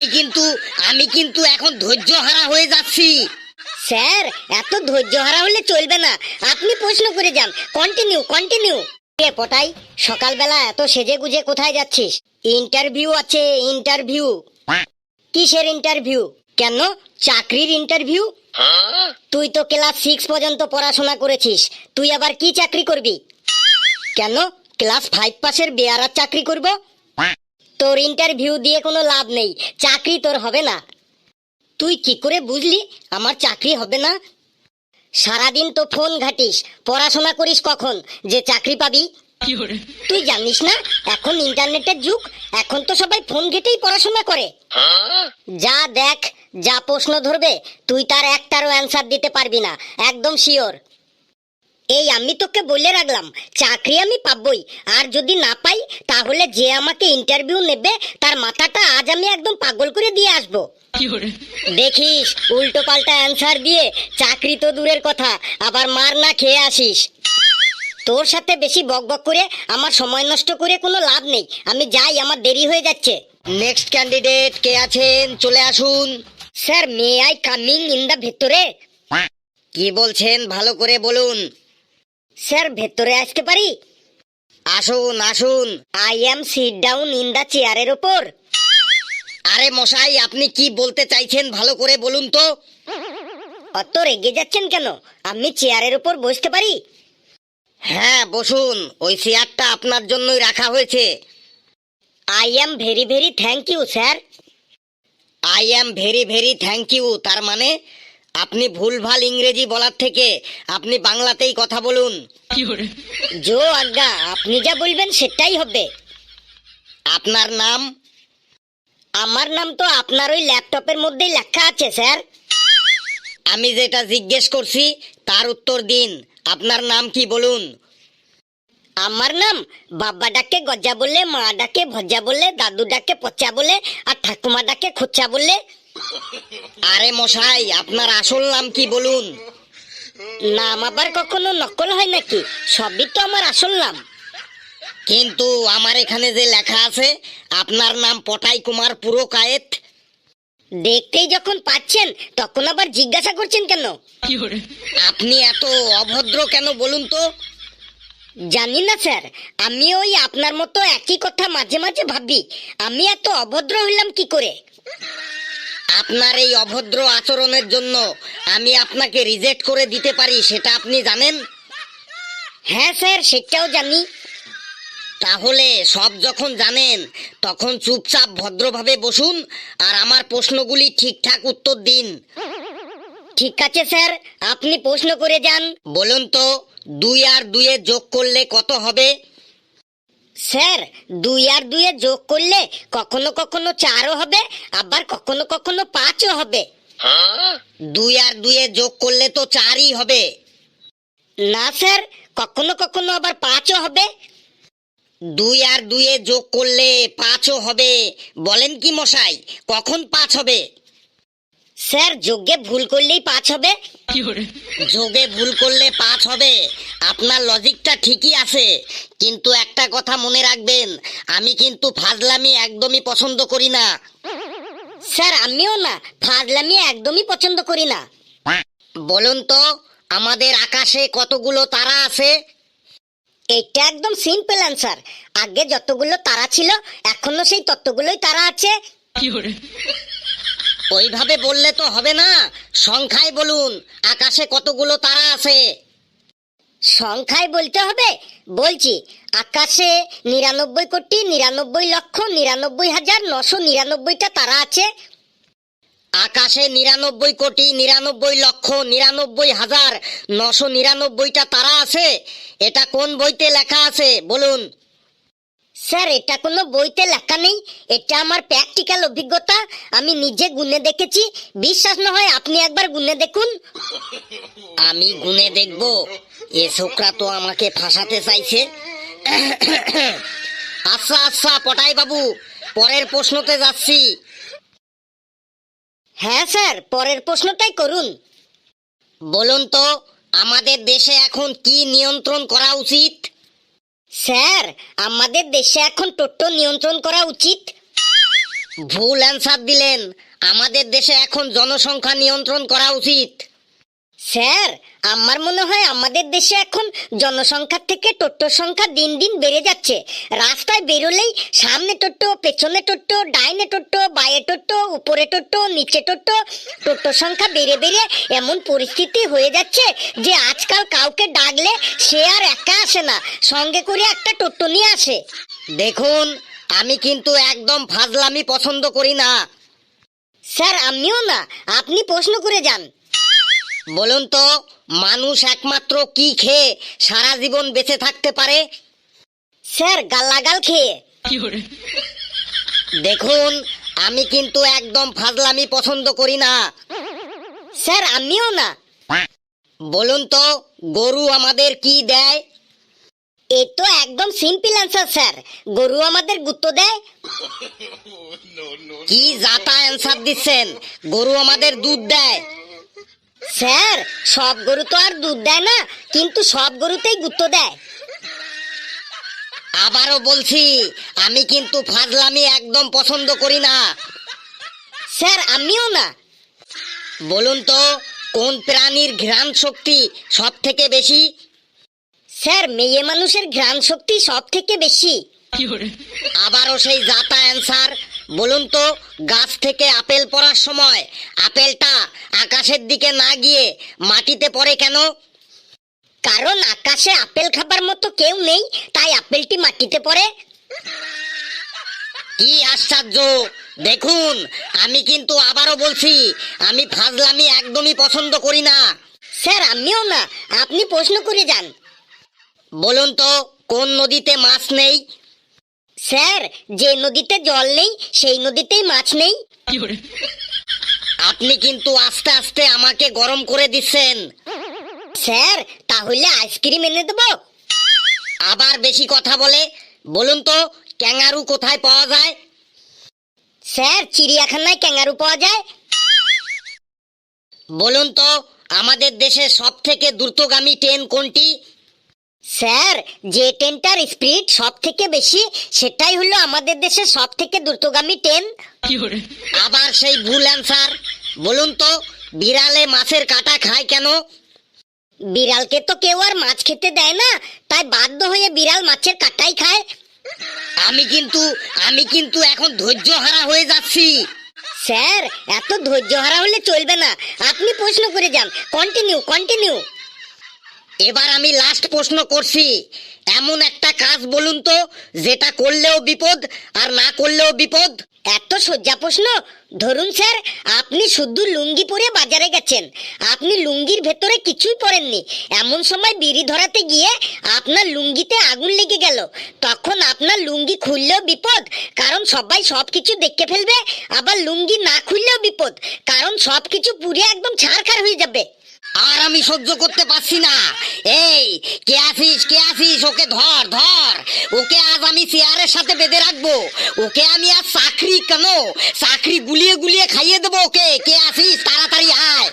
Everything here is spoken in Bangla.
কিন্তু আমি কিন্তু এখন ধৈর্য হারা হয়ে যাচ্ছি। স্যার, এত ধৈর্য হারা হলে চলবে না, আপনি প্রশ্ন করে যান। Continue continue. এ পটাই, সকালবেলা এত সেজে গুজে কোথায় যাচ্ছিস? ইন্টারভিউ আছে, ইন্টারভিউ। কিসের ইন্টারভিউ? কেন, চাকরির ইন্টারভিউ? তুই তো ক্লাস 6 পর্যন্ত পড়াশোনা করেছিস, তুই আবার কি চাকরি করবি? কেন, ক্লাস 5 পাশের বেয়ারার চাকরি করব? তোর ইন্টারভিউ দিয়ে কোনো লাভ নেই, চাকরি তোর হবে না। তুই কি করে বুঝলি আমার চাকরি হবে না? সারাদিন তো ফোন ঘাটিস, পড়াশোনা করিস কখন যে চাকরি পাবি? তুই জানিস না এখন ইন্টারনেটের যুগ, এখন তো সবাই ফোন ঘেটেই পড়াশোনা করে। যা দেখ, যা প্রশ্ন ধরবে তুই তার একটারও অ্যান্সার দিতে পারবি না, একদম শিওর। এই আমি তোকে বলে রাখলাম, চাকরি আমি পাবই, আর যদি না পাই তাহলে যে আমাকে ইন্টারভিউ নেবে তার মাথাটা আজ আমি একদম পাগল করে দিয়ে আসবো। দেখিস উল্টো পাল্টা অ্যান্সার দিয়ে চাকরি তো দূরের কথা, আবার মার না খেয়ে আসিস। তোর সাথে বেশি বকবক করে আমার সময় নষ্ট করে কোনো লাভ নেই, আমি যাই, আমার দেরি হয়ে যাচ্ছে। নেক্সট ক্যান্ডিডেট কে আছেন, চলে আসুন। Sir, may I coming in the ভেতরে? কি বলছেন ভালো করে বলুন। স্যার, ভেতরে আসতে পারি? আসুন আসুন। I am sit down in the চেয়ারের ওপর। আরে মশাই, আপনি কি বলতে চাইছেন ভালো করে বলুন তো। অত রেগে যাচ্ছেন কেন? আমি চেয়ারের উপর বসতে পারি? হ্যাঁ বসুন, ওই চেয়ারটা আপনার জন্যই রাখা হয়েছে। I am very very thank you sir. I am very very thank you তার মানে আপনি ভুলভাল ইংরেজি বলার থেকে আপনি বাংলাতেই কথা বলুন। জো আজ্ঞা, আপনি যা বলবেন সেটাই হবে। আপনার নাম? আমার নাম তো আপনার ওই ল্যাপটপের মধ্যেই লেখা আছে স্যার। আমি যেটা জিজ্ঞেস করছি তার উত্তর দিন, আপনার নাম কি বলুন। আমার নাম, বাবা ডাকে গজ্জা বললে, মা ডাকে ভজ্জা বললে, দাদু ডাকে পচা বলে, আর ঠাকুমা ডাকে খোঁচা বললে। আরে মশাই, আপনার আসল নাম কি বলুন। নাম আবার কখনো নকল হয় নাকি? সবই তো আমার আসল নাম। কিন্তু আমার এখানে যে লেখা আছে আপনার নাম পটাই কুমার পুরকায়েত। দেখতেই যখন পাচ্ছেন তখন আবার জিজ্ঞাসা করছেন কেন? আপনি এত অভদ্র কেন বলুন তো। জানি না স্যার, আমি ওই আপনার মতো একই কথা মাঝে মাঝে ভাবি, আমি এত অভদ্র হইলাম কি করে। আপনার এই অভদ্র আচরণের জন্য আমি আপনাকে রিজেক্ট করে দিতে পারি, সেটা আপনি জানেন? হ্যাঁ স্যার, সেটাও জানি। তাহলে সব যখন জানেন তখন চুপচাপ ভদ্রভাবে বসুন আর আমার প্রশ্নগুলি ঠিকঠাক উত্তর দিন। ঠিক আছে স্যার, আপনি প্রশ্ন করে যান। বলুন তো, 2 আর 2 যোগ করলে কত হবে? স্যার, 2 আর 2 যোগ করলে কখনো কখনো 4ও হবে, আবার কখনো কখনো 5ও হবে। 2 আর 2 যোগ করলে তো 4ই হবে। না স্যার, কখনো কখনো আবার 5ও হবে। 2 আর 2 যোগ করলে 5ও হবে, বলেন কি মশাই, কখন 5 হবে? স্যার, যোগে ভুল করলেই 5 হবে। যোগে ভুল করলে 5 হবে, আপনার লজিকটা ঠিকই আছে, কিন্তু একটা কথা মনে রাখবেন, আমি কিন্তু ফাজলামি একদমই পছন্দ করি না। স্যার, আমিও না, ফাজলামি একদমই পছন্দ করি না। বলুন তো, আমাদের আকাশে কতগুলো তারা আছে? এটা একদম সিম্পল অ্যান্সার, আগে যতগুলো তারা ছিল এখনো সেই ততগুলোই তারা আছে। ওইভাবে বললে তো হবে না, সংখ্যায় বলুন আকাশে কতগুলো তারা আছে। সংখ্যায় বলতে হবে? বলছি, আকাশে 99,99,99,999টা তারা আছে। আকাশে 99,99,99,999টা তারা আছে, এটা কোন বইতে লেখা আছে বলুন। স্যার, এটা কোনো বইতে লেখা নেই, এটা আমার প্র্যাকটিক্যাল অভিজ্ঞতা, আমি নিজে গুনে দেখেছি। বিশ্বাস না হয় আপনি একবার গুনে দেখুন। আমি গুনে দেখব? এ ছোকরা তো আমাকে ফাঁসাতে চাইছে। আচ্ছা আচ্ছা পটাই বাবু, পরের প্রশ্নতে যাচ্ছি। হ্যাঁ স্যার, পরের প্রশ্নটাই করুন। বলুন তো, আমাদের দেশে এখন কি নিয়ন্ত্রণ করা উচিত? স্যার, আমাদের দেশে এখন টোটো নিয়ন্ত্রণ করা উচিত। ভুল অ্যান্সার দিলেন। আমাদের দেশে এখন জনসংখ্যা নিয়ন্ত্রণ করা উচিত। স্যার, আমার মনে হয় আমাদের দেশে এখন জনসংখ্যার থেকে টোটোর সংখ্যা দিন দিন বেড়ে যাচ্ছে। রাস্তায় বেরোলেই সামনে টোটো, পেছনে টোটো, ডাইনে টোটো, বাঁয়ে টোটো, উপরে টোটো, নিচে টোটো। টোটোর সংখ্যা বেড়ে বেড়ে এমন পরিস্থিতি হয়ে যাচ্ছে যে আজকাল কাউকে ডাকলে সে আর একা আসে না, সঙ্গে করে একটা টোটো নিয়ে আসে। দেখুন, আমি কিন্তু একদম ফাজলামি পছন্দ করি না। স্যার, আমিও না, আপনি প্রশ্ন করে যান। বলুন তো, মানুষ একমাত্র কি খেয়ে সারা জীবন বেঁচে থাকতে পারে? স্যার, গালাগাল খেয়ে। দেখুন, আমি কিন্তু একদম ফাজলামি পছন্দ করি না। স্যার, আমিও না। বলুন তো, গরু আমাদের কি দেয়? এই তো একদম সিম্পল অ্যান্সার স্যার, গরু আমাদের গুত্ত দেয়। কি জাতা অ্যান্সার দিচ্ছেন? গরু আমাদের দুধ দেয়। স্যার, সব গরু তো আর দুধ দেয় না, কিন্তু সব গরুতেই গুত্ত দেয়। আবারও বলছি, আমি কিন্তু ফাজলামি একদম পছন্দ করি না। স্যার, আমিও না। বলুন তো, কোন প্রাণীর ঘ্রাণ শক্তি সব থেকে বেশি? স্যার, মেয়ে মানুষের ঘ্রাণ শক্তি সব থেকে বেশি। আবারও সেই জাতা অ্যান্সার। বলুন তো, গাছ থেকে আপেল পড়ার সময় আপেলটা আকাশের দিকে না গিয়ে মাটিতে পড়ে কেন? কারণ আকাশে আপেল খাবার মতো কেউ নেই, তাই আপেলটি মাটিতে পড়ে। কি আশ্চর্য! দেখুন, আমি কিন্তু আবারও বলছি, আমি ফাজলামি একদমই পছন্দ করি না। স্যার, আমিও না, আপনি প্রশ্ন করে যান। বলুন তো, কোন নদীতে মাছ নেই? স্যার, যে নদীতে জল নেই সেই নদীতেই মাছ নেই। আপনি কিন্তু আস্তে আস্তে আমাকে গরম করে দিচ্ছেন। স্যার, তাহলে আইসক্রিম এনে দেবো? আবার বেশি কথা বলে। বলুন তো, ক্যাঙ্গারু কোথায় পাওয়া যায়? স্যার, চিড়িয়াখানায় ক্যাঙ্গারু পাওয়া যায়। বলুন তো, আমাদের দেশে সব থেকে দ্রুতগামী ট্রেন কোনটি? স্যার, যে ট্রেনটার স্পিড সব থেকে বেশি সেটাই হলো আমাদের দেশের সব থেকে দ্রুতগামী ট্রেন। আবার সেই ভুল অ্যান্সার। বলুন তো, বিড়ালে মাছের কাঁটা খায় কেন? বিড়ালকে তো কেউ আর মাছ খেতে দেয় না, তাই বাধ্য হয়ে বিড়াল মাছের কাঁটাই খায়। আমি কিন্তু এখন ধৈর্য হারা হয়ে যাচ্ছি। স্যার, এত ধৈর্য হারা হলে চলবে না, আপনি প্রশ্ন করে যান। Continue continue. এবার আমি লাস্ট প্রশ্ন করছি। এমন একটা কাজ বলুন তো, যেটা করলেও বিপদ আর না করলেও বিপদ। এত সোজা প্রশ্ন? ধরুন স্যার, আপনি শুধু লুঙ্গি পরে বাজারে গেছেন, আপনি লুঙ্গির ভেতরে কিছুই পরেননি, এমন সময় বিড়ি ধরাতে গিয়ে আপনার লুঙ্গিতে আগুন লেগে গেল, তখন আপনার লুঙ্গি খুললেও বিপদ, কারণ সবাই সবকিছু দেখে ফেলবে। আবার লুঙ্গি না খুললেও বিপদ, কারণ সবকিছু পুড়ে একদম ছারখার হয়ে যাবে। আর আমি সহ্য করতে পারছি না। এই, কে আছিস? ওকে ধর ধর। ওকে আজ আমি চেয়ারের সাথে বেঁধে রাখবো। ওকে আমি আজ চাকরি গুলিয়ে গুলিয়ে খাইয়ে দেবো ওকে। কে আছিস? তাড়াতাড়ি আয়।